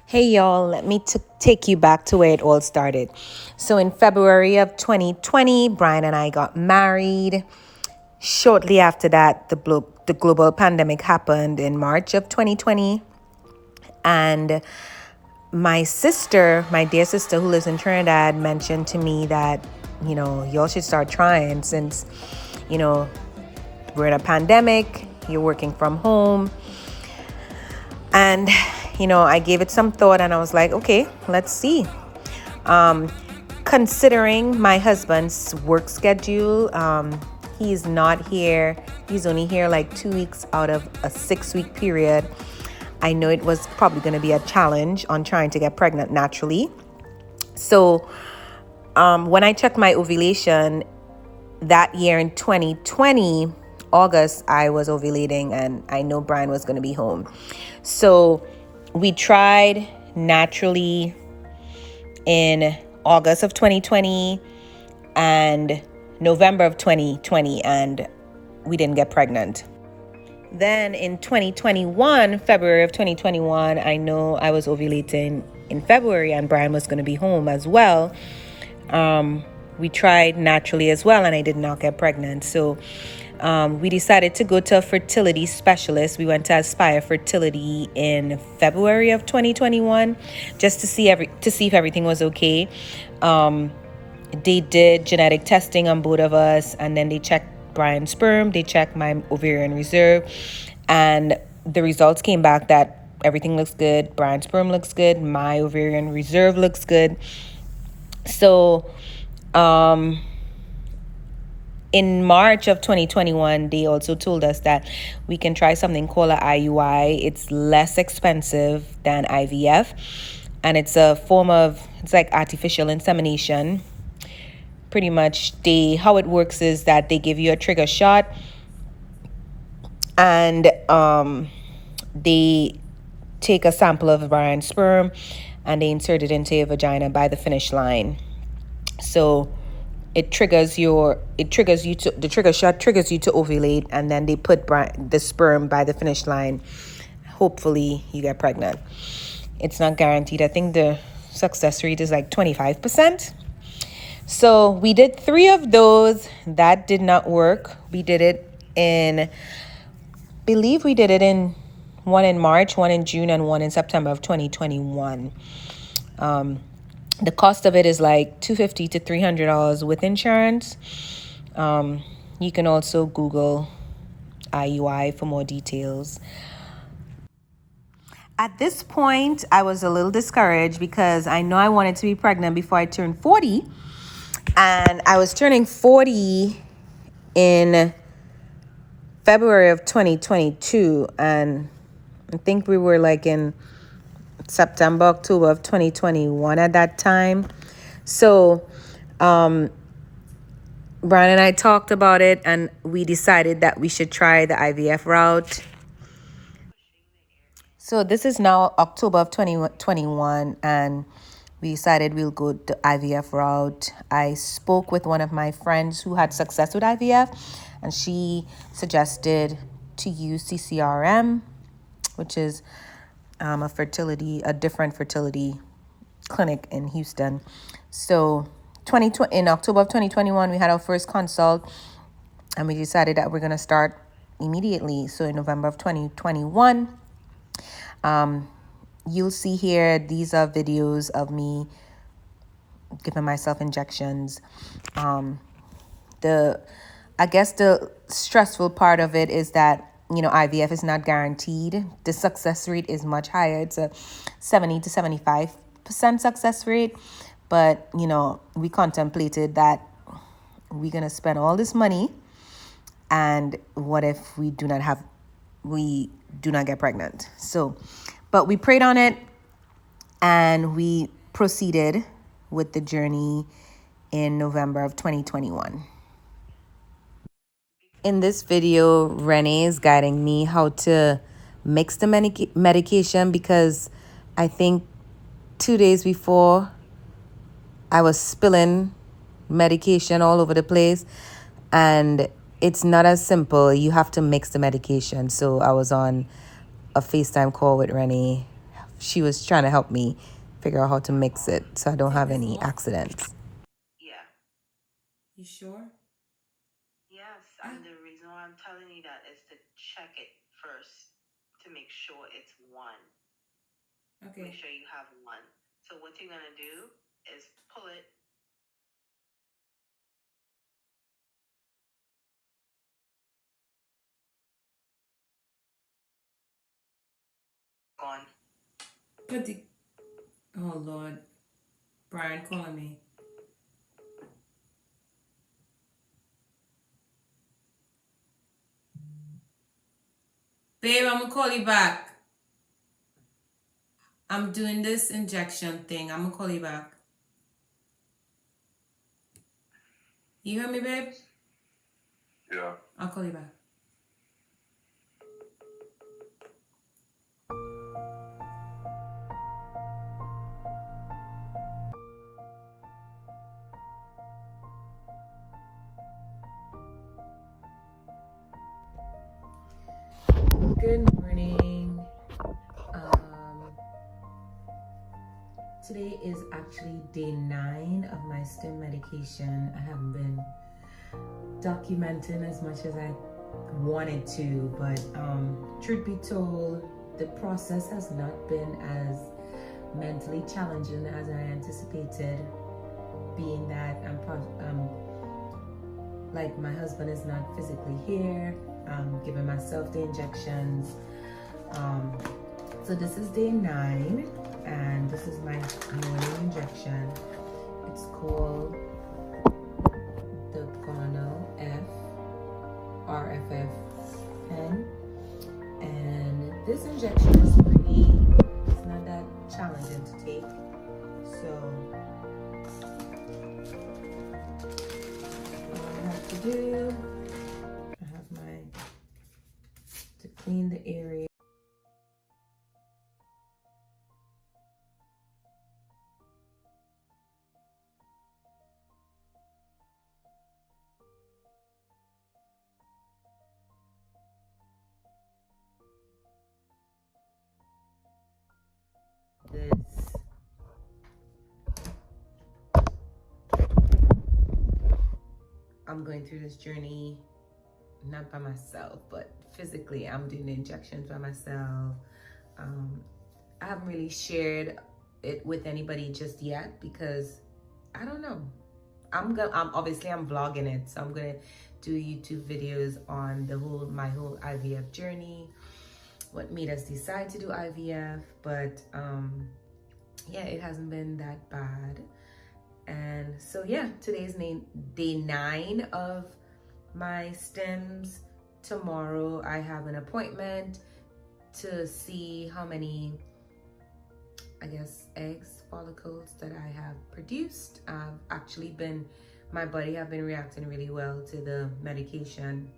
Hey y'all, let me take you back to where it all started. So in February of 2020, Brian and I got married. Shortly after that, the global pandemic happened in March of 2020. And my sister, my dear sister who lives in Trinidad, mentioned to me that, y'all should start trying since, we're in a pandemic, you're working from home. And, I gave it some thought and I was like, okay, let's see. Considering my husband's work schedule, he's not here. He's only here like 2 weeks out of a 6-week period. I know it was probably going to be a challenge on trying to get pregnant naturally. So when I checked my ovulation that year in 2020, August, I was ovulating and I know Brian was going to be home. So we tried naturally in August of 2020 and November of 2020, and we didn't get pregnant. Then in 2021, February of 2021, I know I was ovulating in February and Brian was going to be home as well. We tried naturally as well and I did not get pregnant. So we decided to go to a fertility specialist. We went to Aspire Fertility in February of 2021 just to see if everything was okay. They did genetic testing on both of us, and then they checked Brian's sperm, they checked my ovarian reserve, and the results came back that everything looks good. Brian's sperm looks good, my ovarian reserve looks good. So in March of 2021, they also told us that we can try something called an IUI. It's less expensive than IVF, and it's like artificial insemination. Pretty much how it works is that they give you a trigger shot and they take a sample of Brian's sperm and they insert it into your vagina by the finish line. So the trigger shot triggers you to ovulate, and then they put the sperm by the finish line. Hopefully you get pregnant. It's not guaranteed. I think the success rate is like 25%. So we did 3 of those. That did not work. We did it one in March, one in June, and one in September of 2021. The cost of it is like $250 to $300 with insurance. You can also Google IUI for more details. At this point, I was a little discouraged because I know I wanted to be pregnant before I turned 40. And I was turning 40 in February of 2022. And I think we were like in September, October of 2021 at that time. So Brian and I talked about it and we decided that we should try the IVF route. So this is now October of 2021 and we decided we'll go the IVF route. I spoke with one of my friends who had success with IVF and she suggested to use CCRM, which is a different fertility clinic in Houston. So in October of 2021, we had our first consult and we decided that we're going to start immediately. So in November of 2021, you'll see here, these are videos of me giving myself injections. I guess the stressful part of it is that IVF is not guaranteed. The success rate is much higher. It's a 70 to 75% success rate. But, we contemplated that we're going to spend all this money. And what if we do not get pregnant? But we prayed on it and we proceeded with the journey in November of 2021. In this video, Renee is guiding me how to mix the medication because I think 2 days before I was spilling medication all over the place and it's not as simple. You have to mix the medication. So I was on a FaceTime call with Renee she was trying to help me figure out how to mix it so I don't have any accidents. Yeah. You sure? Yes, and the reason why I'm telling you that is to check it first to make sure it's one. Okay. Make sure you have one. So what you're gonna do is pull it. On. Oh Lord, Brian calling me. Babe, I'm gonna call you back. I'm doing this injection thing. I'm gonna call you back. You hear me, babe? Yeah. I'll call you back. Good morning. Today is actually day 9 of my stim medication. I haven't been documenting as much as I wanted to, but truth be told, the process has not been as mentally challenging as I anticipated, being that like my husband is not physically here. I'm giving myself the injections. So this is day 9, and this is my morning injection. It's called the Gono F RFF pen, and this injection is it's not that challenging to take. So all I have to do, I have to clean the area. I'm going through this journey not by myself, but physically I'm doing the injections by myself. I haven't really shared it with anybody just yet because I don't know. I'm vlogging it, so I'm gonna do YouTube videos on my whole IVF journey, what made us decide to do IVF. But yeah, it hasn't been that bad. And so yeah, today's day 9 of my stems. Tomorrow I have an appointment to see how many, I guess, eggs, follicles that I have produced. My body have been reacting really well to the medication,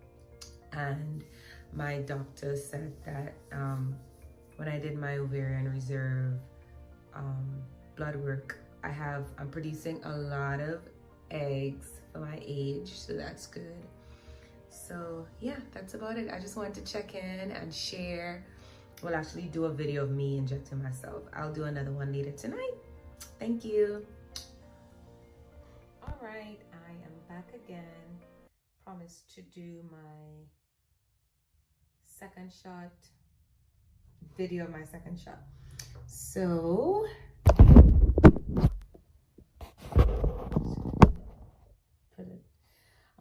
and my doctor said that when I did my ovarian reserve blood work, I'm producing a lot of eggs for my age, so that's good. So yeah, that's about it. I just wanted to check in and share. We'll actually do a video of me injecting myself. I'll do another one later tonight. Thank you. All right, I am back again. Promised to do my second shot, video of my second shot. So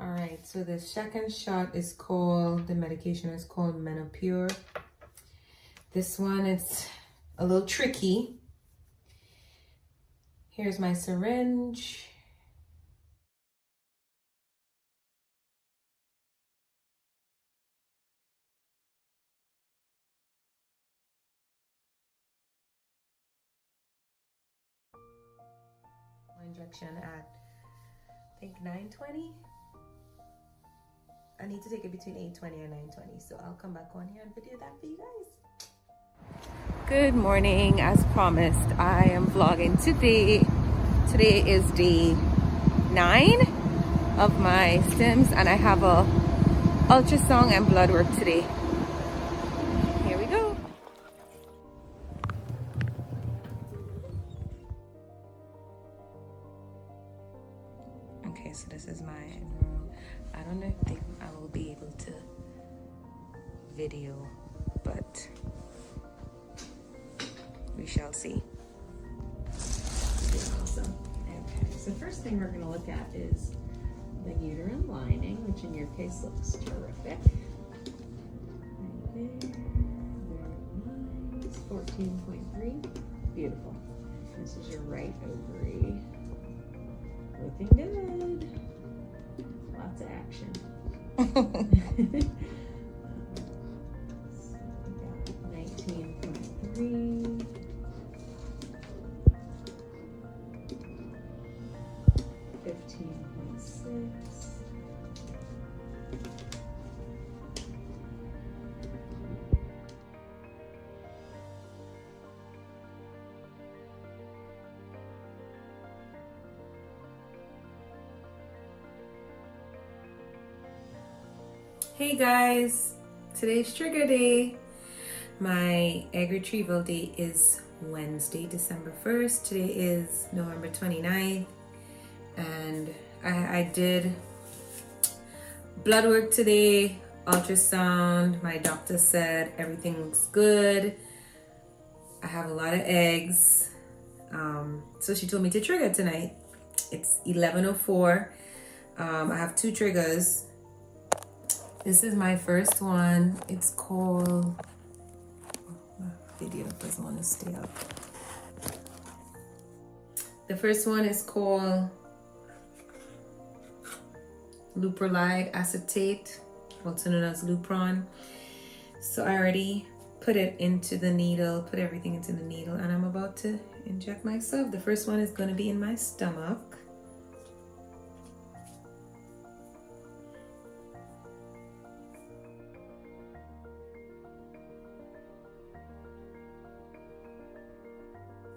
all right, so the second shot is the medication is called Menopure. This one is a little tricky. Here's my syringe. Injection at, I think, 9:20. I need to take it between 8:20 and 9:20, so I'll come back on here and video that for you guys. Good morning. As promised, I am vlogging today. Today is day 9 of my stems, and I have a ultrasound and blood work today. Here we go. Okay, so this is my room. I don't know if I will be able to video, but we shall see. Awesome. Okay, so first thing we're going to look at is the uterine lining, which in your case looks terrific. Right there, very nice, 14.3, beautiful. This is your right ovary. Looking good. Lots of action. So we got 19.3. 15.6. Hey guys, today's trigger day. My egg retrieval day is Wednesday, December 1st. Today is November 29th. And I did blood work today, ultrasound. My doctor said everything looks good. I have a lot of eggs. So she told me to trigger tonight. It's 11:04. I have 2 triggers. This is my first one. It's called, my video doesn't want to stay up. The first one is called Leuprolide acetate, also known as Lupron. So I already put it into the needle, put everything into the needle, and I'm about to inject myself. The first one is going to be in my stomach.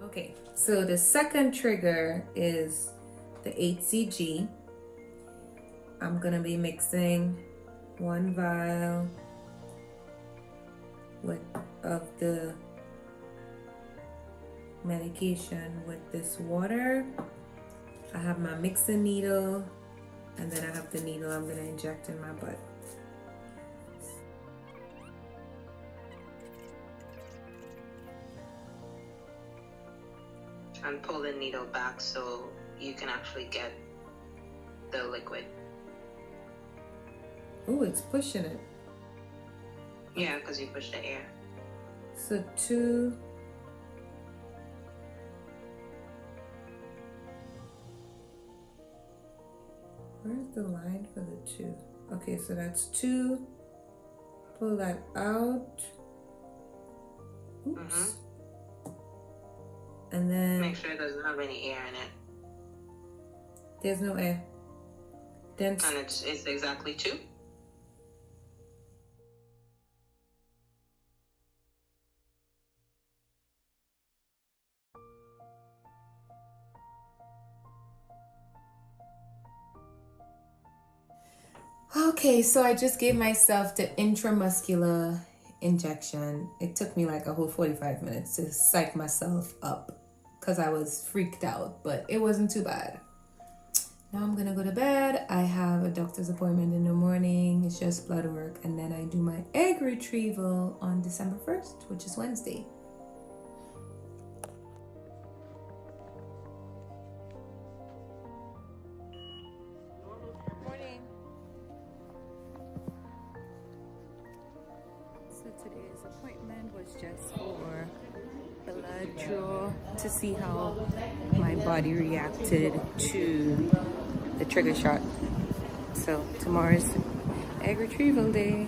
Okay, so the second trigger is the HCG. I'm gonna be mixing 1 vial of the medication with this water. I have my mixing needle, and then I have the needle I'm gonna inject in my butt. And pull the needle back so you can actually get the liquid. Oh, it's pushing it. Yeah, because you push the air. So 2. Where's the line for the 2? Okay, so that's 2. Pull that out. Oops. And then Make sure it doesn't have any air in it. there's no air. Then And it's exactly 2. okay, so I just gave myself the intramuscular injection. It took me like a whole 45 minutes to psych myself up because I was freaked out, but it wasn't too bad. Now I'm gonna go to bed. I have a doctor's appointment in the morning. It's just blood work, and then I do my egg retrieval on December 1st, which is Wednesday. Morning. So today's appointment was just for blood draw to see how my body reacted to the trigger shot. So tomorrow's egg retrieval day.